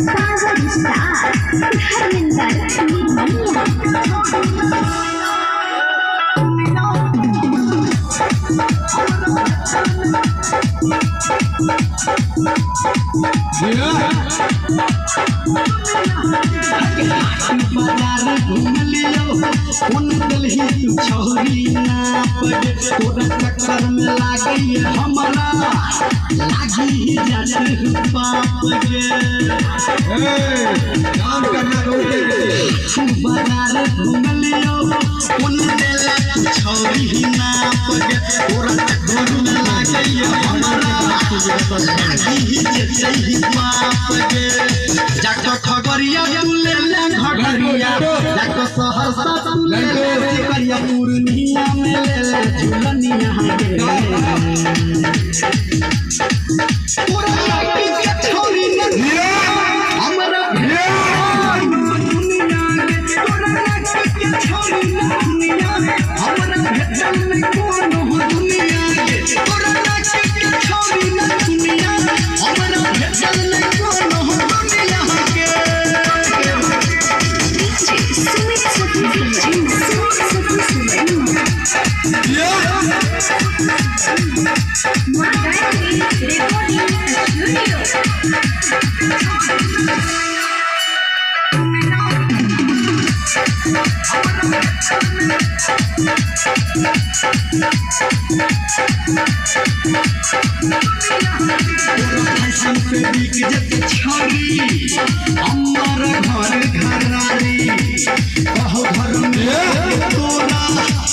Power star Dharmendra Nirmaliya. बाजार घूम लियो उन दिल्ली तू छोरी ना पड़े तोरा चक्कर में लागी हमरा लागी जाते बाप गे काम करना रोके बाजार घूम लियो उन दिल्ली तू छोरी ना पड़े तोरा चक्कर में लागी हमरा लागी जाते बाप गे जाको खगरिया ले ले घड़िया जाको सहरसा ले ले करिया पूर्णिया में ले ले झुलनिया पूरा लाठी के छोरी न हमरा दुनिया के पूरा लाठी के छोरी न दुनिया हमरा भेटल में कौन हो दुनिया के पूरा लाठी के छोरी न दुनिया हमरा भेटल में कौन हो दुनिया के छोरी हमार घर घरारी कहो घर में तोरा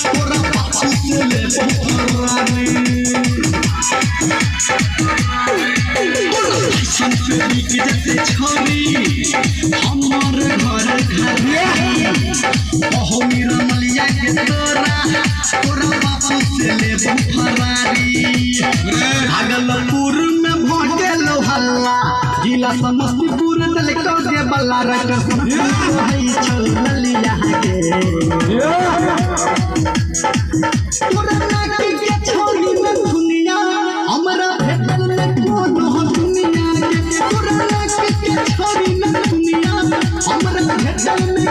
तोरा बापू से ले फरारी छोरी हमार घर घरारी कहो मेरा मलिया के तोरा तोरा बापू से ले फरारी भागलपुर में भोटे लो हल्ला जिला समस्तीपुर तलको के बल्ला रख है चल लिया के तोरा नाकी के छोरी में दुनिया हमरा भेटल में कौन हो दुनिया के तोरा नाकी के छोरी में दुनिया हमरा भेटल में